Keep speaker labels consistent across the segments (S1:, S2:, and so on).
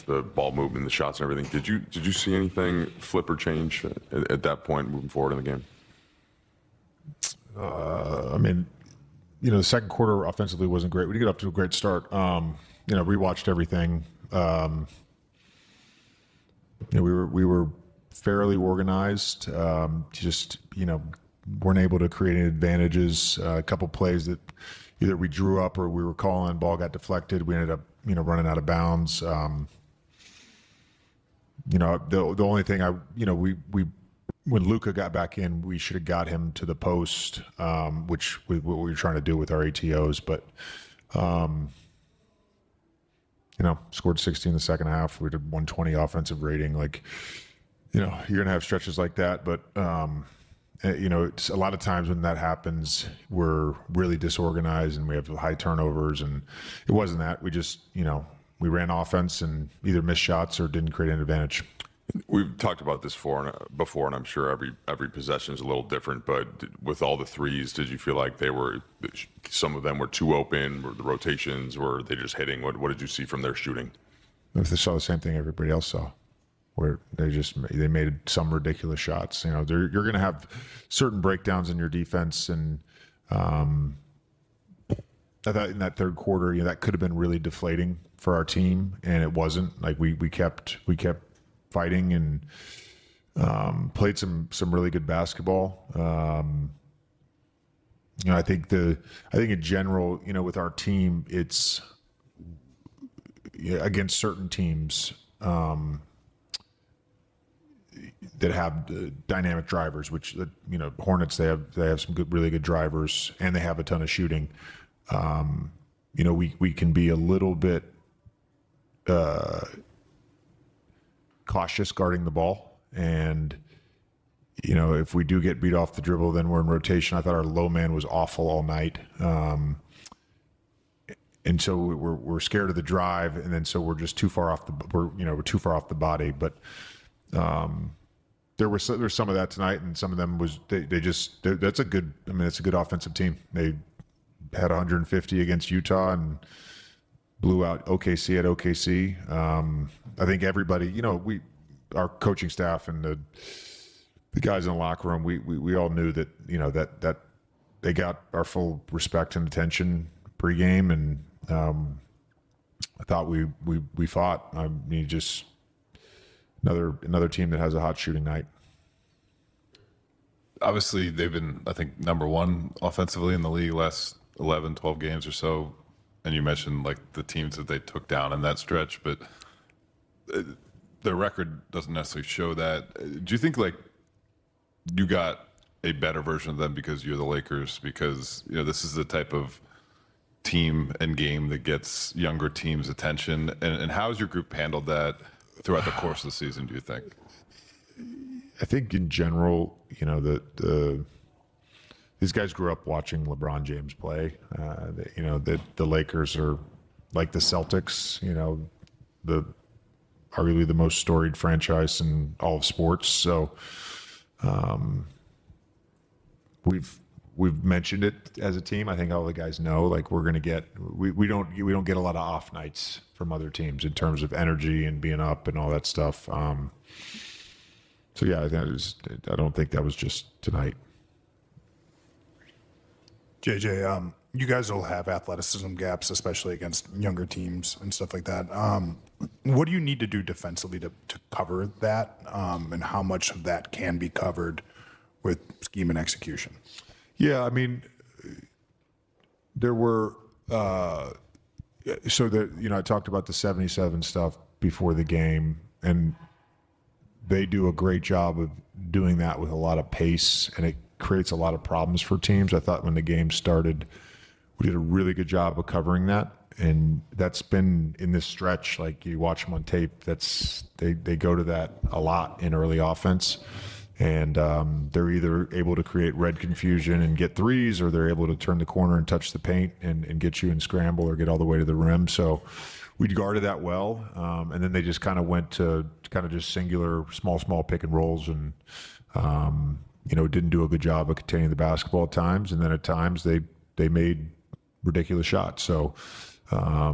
S1: the ball movement, the shots, and everything. Did you see anything flip or change at that point moving forward in the game?
S2: I mean, the second quarter offensively wasn't great. We didn't get off to a great start. Rewatched everything. We were fairly organized. Just weren't able to create any advantages. A couple plays that either we drew up or we were calling, ball got deflected. We ended up running out of bounds. The only thing we when Luka got back in, we should have got him to the post, which what we were trying to do with our ATOs. But, scored 60 in the second half. We did 120 offensive rating. You're going to have stretches like that. But, it's a lot of times when that happens, we're really disorganized and we have high turnovers. And it wasn't that. We just, we ran offense and either missed shots or didn't create an advantage.
S1: We've talked about this before, and I'm sure every possession is a little different. But with all the threes, did you feel like some of them were too open? Were the rotations? Were they just hitting? What did you see from their shooting?
S2: They saw the same thing everybody else saw, where they made some ridiculous shots. You're going to have certain breakdowns in your defense, and I thought in that third quarter, that could have been really deflating for our team, and it wasn't. We kept fighting and played some really good basketball. I think in general, with our team, it's against certain teams that have dynamic drivers, which Hornets they have some really good drivers, and they have a ton of shooting. We can be a little bit cautious guarding the ball, and if we do get beat off the dribble, then we're in rotation. I thought our low man was awful all night, and so we're scared of the drive, and then so we're just too far off we're too far off the body. But there's some of that tonight, and some of them was that's a good offensive team. They had 150 against Utah and blew out OKC at OKC. I think everybody, our coaching staff and the guys in the locker room, we all knew that, that they got our full respect and attention pregame, and I thought we fought. I mean, just another team that has a hot shooting night.
S3: Obviously, they've been, I think, number one offensively in the league last 11, 12 games or so. And you mentioned the teams that they took down in that stretch, but the record doesn't necessarily show that. Do you think you got a better version of them because you're the Lakers? Because this is the type of team and game that gets younger teams' attention. And how has your group handled that throughout the course of the season? Do you think?
S2: I think in general, these guys grew up watching LeBron James play. The Lakers are like the Celtics, arguably the most storied franchise in all of sports. So we've mentioned it as a team. I think all the guys know, we're going to get we don't get a lot of off nights from other teams in terms of energy and being up and all that stuff. So yeah, I don't think that was just tonight.
S4: JJ, you guys will have athleticism gaps, especially against younger teams and stuff like that. What do you need to do defensively to cover that? And how much of that can be covered with scheme and execution?
S2: Yeah, I mean, there were, I talked about the 77 stuff before the game, and they do a great job of doing that with a lot of pace, and it creates a lot of problems for teams. I thought when the game started, we did a really good job of covering that, and that's been in this stretch. You watch them on tape, they go to that a lot in early offense, and they're either able to create red confusion and get threes, or they're able to turn the corner and touch the paint and get you in scramble or get all the way to the rim. So we guarded that well, and then they just kind of went to just singular small pick and rolls, and didn't do a good job of containing the basketball at times, and then at times they made ridiculous shots. So I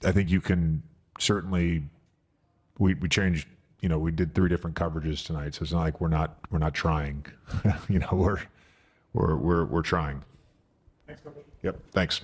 S2: think you can certainly we changed. We did 3 different coverages tonight, so it's not like we're not trying. We're trying. Thanks, Coach. Yep. Thanks.